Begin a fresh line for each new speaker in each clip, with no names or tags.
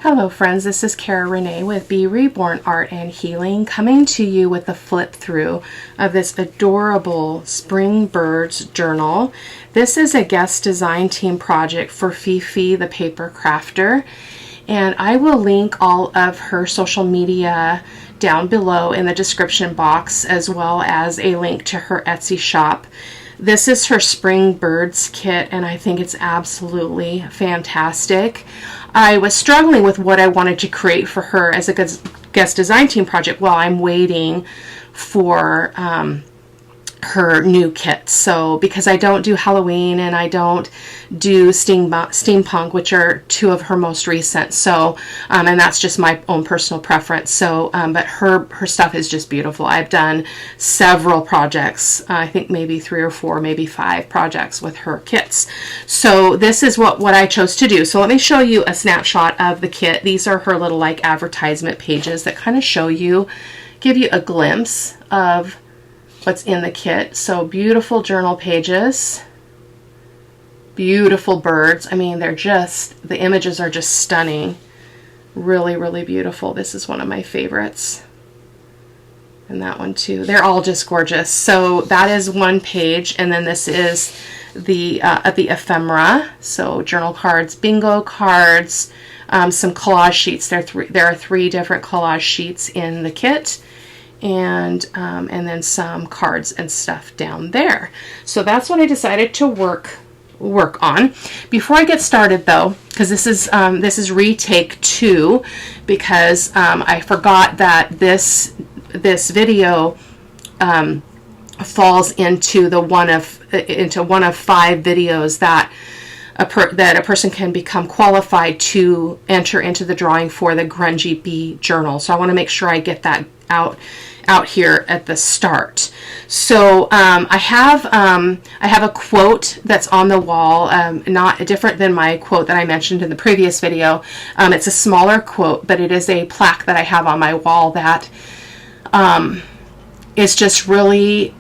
Hello friends, this is Cara-Renee with B.Reborn Art and Healing, coming to you with a flip through of this adorable Spring Birds journal. This is a guest design team project for Fifi the paper crafter, and I will link all of her social media down below in the description box, as well as a link to her Etsy shop. This is her Spring Birds kit, and I think it's absolutely fantastic. I was struggling with what I wanted to create for her as a guest design team project while I'm waiting for her new kit. So because I don't do Halloween and I don't do steampunk, which are two of her most recent, so and that's just my own personal preference. So but her stuff is just beautiful. I've done several projects, I think maybe 3 or 4, maybe 5 projects with her kits. So this is what I chose to do. So let me show you a snapshot of the kit. These are her little like advertisement pages that kind of give you a glimpse of what's in the kit. So beautiful journal pages, beautiful birds. I mean, the images are just stunning. Really, really beautiful. This is one of my favorites. And that one too. They're all just gorgeous. So that is one page, and then this is the ephemera. So journal cards, bingo cards, some collage sheets. There are 3 different collage sheets in the kit. And then some cards and stuff down there. So that's what I decided to work on. Before I get started though, because this is retake 2, because I forgot that this video falls into one of 5 videos that a person can become qualified to enter into the drawing for the Grungy Bee journal. So I want to make sure I get that out here at the start. So I have a quote that's on the wall, not different than my quote that I mentioned in the previous video. It's a smaller quote, but it is a plaque that I have on my wall that is just really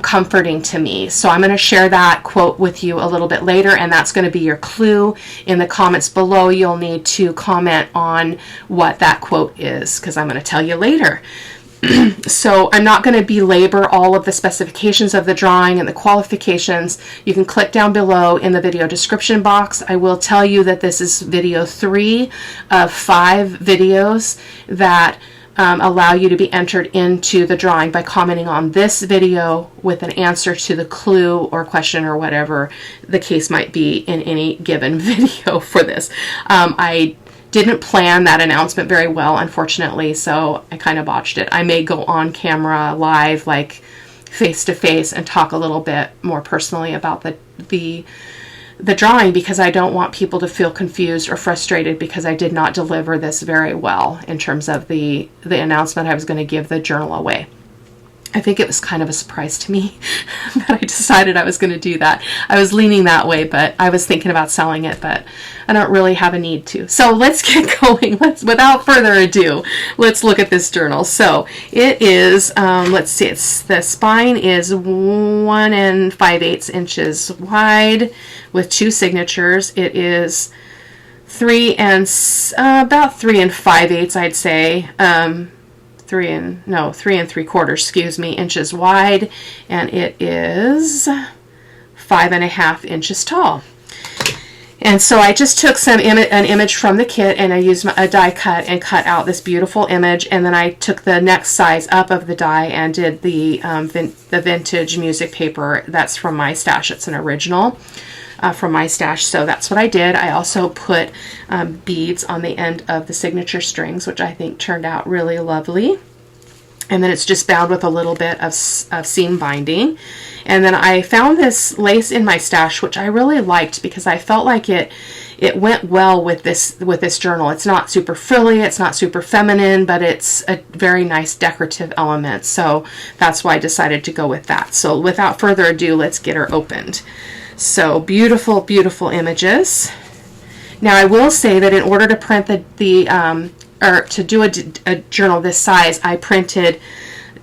comforting to me. So I'm going to share that quote with you a little bit later, and that's going to be your clue. In the comments below, you'll need to comment on what that quote is, because I'm going to tell you later. So I'm not going to belabor all of the specifications of the drawing and the qualifications. You can click down below in the video description box. I will tell you that this is video 3 of 5 videos that allow you to be entered into the drawing by commenting on this video with an answer to the clue or question or whatever the case might be in any given video for this. I didn't plan that announcement very well, unfortunately, so I kind of botched it. I may go on camera live, like face to face, and talk a little bit more personally about the drawing, because I don't want people to feel confused or frustrated because I did not deliver this very well in terms of the announcement I was going to give the journal away. I think it was kind of a surprise to me that I decided I was going to do that. I was leaning that way, but I was thinking about selling it, but I don't really have a need to. So let's get going. Without further ado, let's look at this journal. So it is, let's see, the spine is 1 5/8 inches wide with 2 signatures. It is about 3 5/8, I'd say. 3 3/4 inches wide, and it is 5.5 inches tall. And so I just took an image from the kit, and I used a die cut and cut out this beautiful image, and then I took the next size up of the die and did the vintage music paper that's from my stash. It's an original from my stash, so that's what I did. I also put beads on the end of the signature strings, which I think turned out really lovely. And then it's just bound with a little bit of seam binding. And then I found this lace in my stash, which I really liked because I felt like it went well with this journal. It's not super frilly, it's not super feminine, but it's a very nice decorative element. So that's why I decided to go with that. So without further ado, let's get her opened. So beautiful, beautiful images. Now I will say that in order to print or to do a journal this size, I printed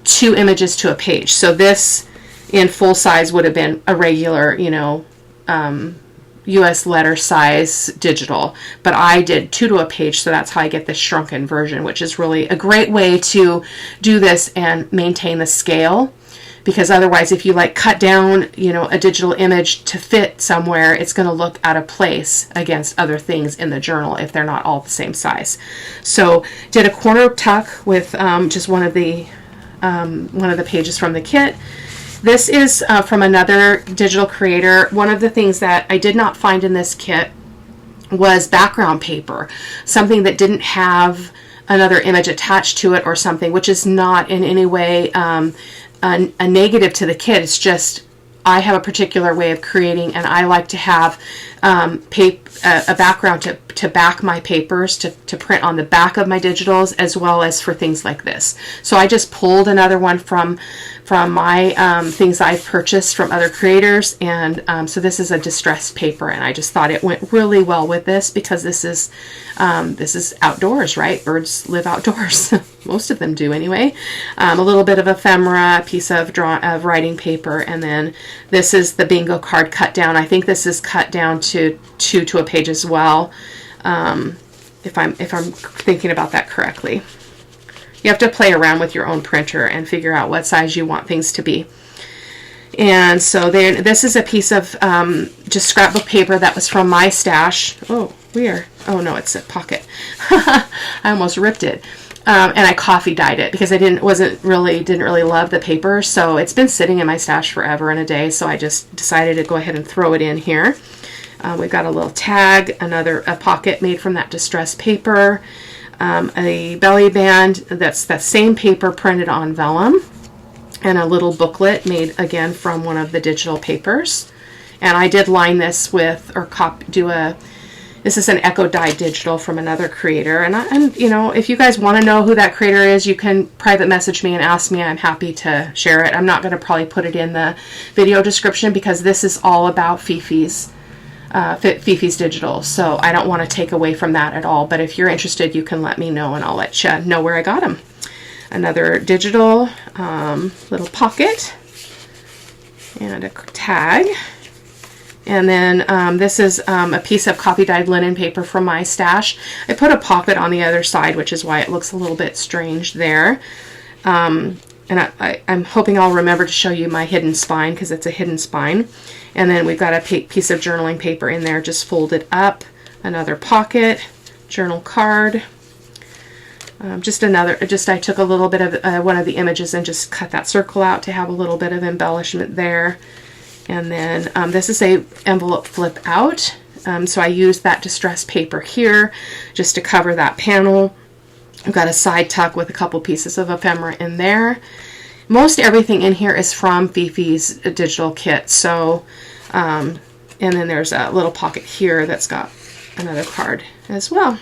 2 images to a page. So this in full size would have been a regular, US letter size digital, but I did 2 to a page, so that's how I get this shrunken version, which is really a great way to do this and maintain the scale. Because otherwise, if you like cut down, a digital image to fit somewhere, it's going to look out of place against other things in the journal if they're not all the same size. So did a corner tuck with just one of the pages from the kit. This is from another digital creator. One of the things that I did not find in this kit was background paper, something that didn't have another image attached to it or something, which is not in any way a negative to the kit. It's just I have a particular way of creating, and I like to have a background to back my papers, to print on the back of my digitals, as well as for things like this. So I just pulled another one from my things I've purchased from other creators, and so this is a distressed paper, and I just thought it went really well with this because this is outdoors, right? Birds live outdoors. Most of them do anyway. A little bit of ephemera, a piece of writing paper, and then this is the bingo card cut down. I think this is cut down to 2 to a page as well, if I'm thinking about that correctly. You have to play around with your own printer and figure out what size you want things to be. And so then this is a piece of just scrapbook paper that was from my stash. Oh, weird. Oh no, it's a pocket. I almost ripped it. And I coffee dyed it because I didn't really love the paper. So it's been sitting in my stash forever and a day. So I just decided to go ahead and throw it in here. We've got a little tag, a pocket made from that distressed paper, a belly band that's that same paper printed on vellum, and a little booklet made again from one of the digital papers. And I did line this with, this is an Echo Dye digital from another creator. And if you guys want to know who that creator is, you can private message me and ask me. I'm happy to share it. I'm not going to probably put it in the video description because this is all about Fifi's Digital. So I don't want to take away from that at all. But if you're interested, you can let me know and I'll let you know where I got them. Another digital little pocket and a tag. And then this is a piece of coffee dyed linen paper from my stash. I put a pocket on the other side, which is why it looks a little bit strange there. And I'm hoping I'll remember to show you my hidden spine because it's a hidden spine. And then we've got a piece of journaling paper in there just folded up. Another pocket, journal card. I took a little bit of one of the images and just cut that circle out to have a little bit of embellishment there. And then this is a envelope flip out. So I used that distressed paper here just to cover that panel. I've got a side tuck with a couple pieces of ephemera in there. Most everything in here is from Fifi's digital kit. So, and then there's a little pocket here that's got another card as well.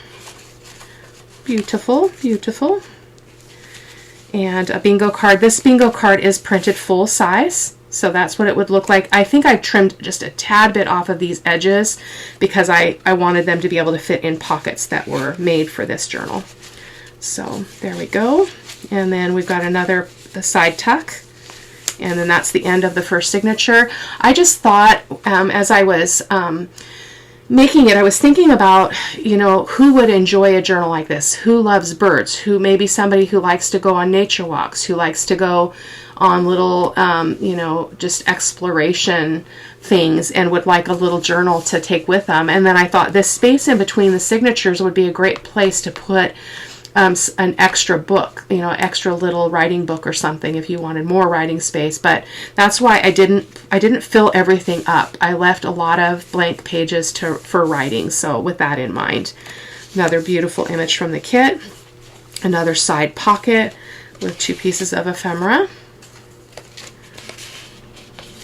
Beautiful, beautiful. And a bingo card. This bingo card is printed full size. So that's what it would look like. I think I trimmed just a tad bit off of these edges because I wanted them to be able to fit in pockets that were made for this journal. So there we go. And then we've got a side tuck. And then that's the end of the first signature. I just thought as I was making it, I was thinking about, who would enjoy a journal like this? Who loves birds? Who maybe somebody who likes to go on nature walks, who likes to go on little, just exploration things and would like a little journal to take with them. And then I thought this space in between the signatures would be a great place to put an extra book, extra little writing book or something if you wanted more writing space. But that's why I didn't fill everything up. I left a lot of blank pages for writing. So with that in mind, another beautiful image from the kit, another side pocket with 2 pieces of ephemera.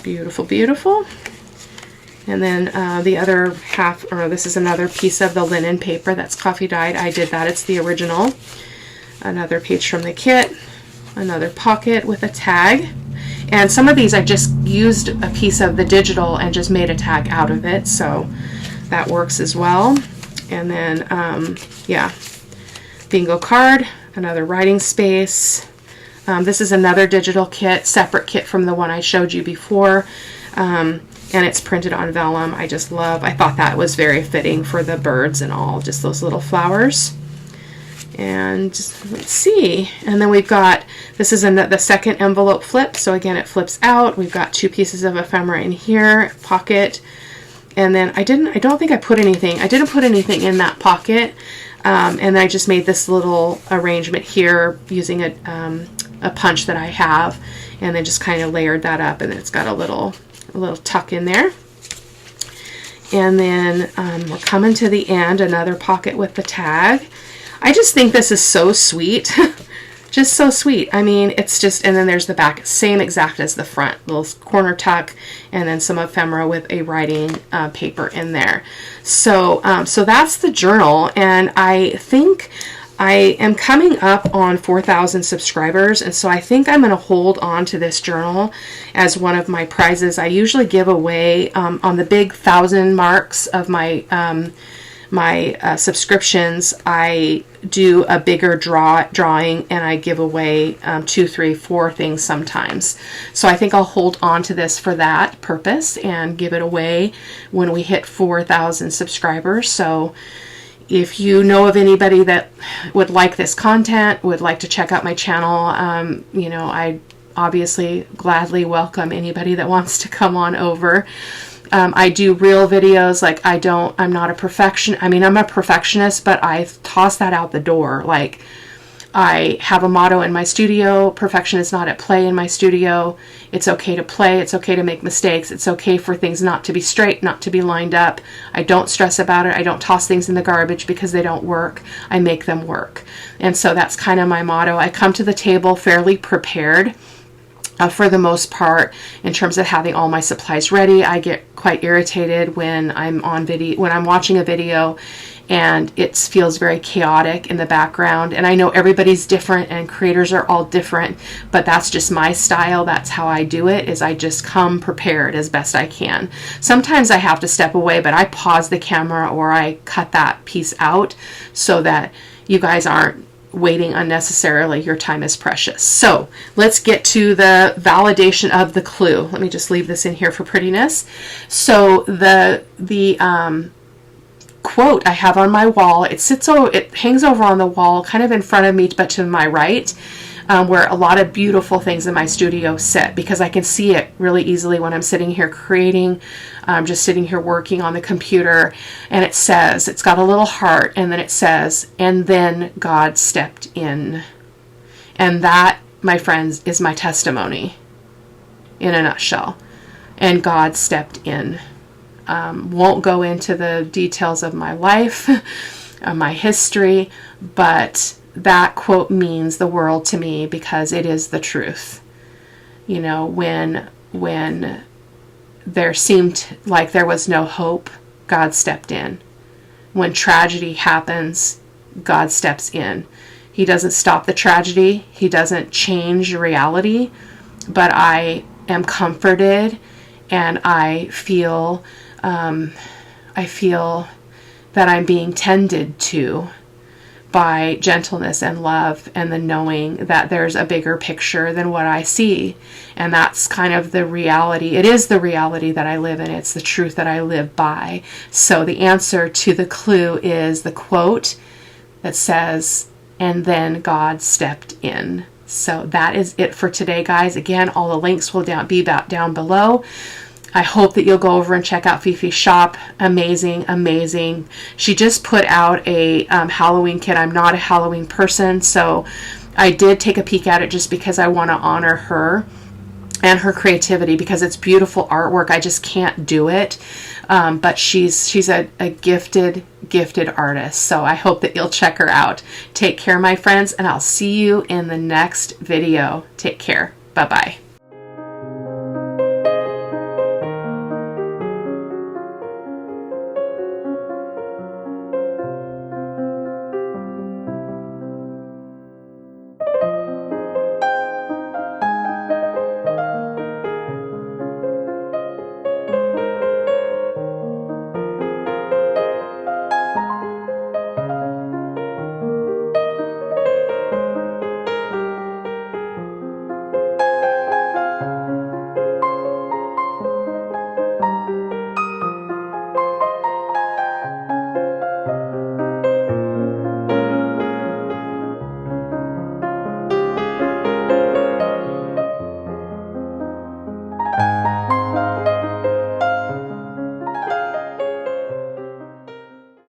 Beautiful, beautiful. And then the other half, this is another piece of the linen paper that's coffee dyed. I did that. It's the original. Another page from the kit. Another pocket with a tag. And some of these I just used a piece of the digital and just made a tag out of it. So that works as well. And then, bingo card. Another writing space. This is another digital kit, separate kit from the one I showed you before. and it's printed on vellum. I just love, I thought that was very fitting for the birds and all, just those little flowers. And let's see, and then we've got, this is in the second envelope flip, so again it flips out. We've got 2 pieces of ephemera in here, pocket, and then I don't think I put anything, I didn't put anything in that pocket, and I just made this little arrangement here using a punch that I have, and then just kind of layered that up, and then it's got a little tuck in there. And then we're coming to the end, another pocket with the tag. I just think this is so sweet. Just so sweet. I mean, it's just, and then there's the back, same exact as the front, little corner tuck, and then some ephemera with a writing paper in there. So, so that's the journal, and I think I am coming up on 4,000 subscribers, and so I think I'm going to hold on to this journal as one of my prizes. I usually give away on the big 1,000 marks of my subscriptions. I do a bigger drawing, and I give away 2, 3, 4 things sometimes. So I think I'll hold on to this for that purpose and give it away when we hit 4,000 subscribers. So if you know of anybody that would like this content, would like to check out my channel, you know, I obviously gladly welcome anybody that wants to come on over. I do real videos, like I'm not a perfectionist. I mean, I'm a perfectionist, but I toss that out the door. Like, I have a motto in my studio: perfection is not at play in my studio. It's okay to play. It's okay to make mistakes. It's okay for things not to be straight, not to be lined up. I don't stress about it. I don't toss things in the garbage because they don't work. I make them work. And so that's kind of my motto. I come to the table fairly prepared. For the most part, in terms of having all my supplies ready. I get quite irritated when I'm watching a video and it feels very chaotic in the background. And I know everybody's different and creators are all different, but that's just my style. That's how I do it, is I just come prepared as best I can. Sometimes I have to step away, but I pause the camera or I cut that piece out so that you guys aren't waiting unnecessarily. Your time is precious. So let's get to the validation of the clue. Let me just leave this in here for prettiness. So the quote I have on my wall, it hangs over on the wall kind of in front of me, but to my right, where a lot of beautiful things in my studio sit, because I can see it really easily when I'm sitting here creating, just sitting here working on the computer. And it says, it's got a little heart, and then it says, and then God stepped in. And that, my friends, is my testimony in a nutshell. And God stepped in. Won't go into the details of my life, my history, but that quote means the world to me because it is the truth. You know, when there seemed like there was no hope, God stepped in. When tragedy happens, God steps in. He doesn't stop the tragedy. He doesn't change reality, but I am comforted, and I feel that I'm being tended to by gentleness and love, and the knowing that there's a bigger picture than what I see. And that's kind of the reality. It is the reality that I live in. It's the truth that I live by. So the answer to the clue is the quote that says, and then God stepped in. So that is it for today, guys. Again, all the links will be down below. I hope that you'll go over and check out Fifi's shop. Amazing, amazing. She just put out a Halloween kit. I'm not a Halloween person, so I did take a peek at it just because I want to honor her and her creativity, because it's beautiful artwork. I just can't do it. But she's a gifted artist. So I hope that you'll check her out. Take care, my friends, and I'll see you in the next video. Take care. Bye-bye.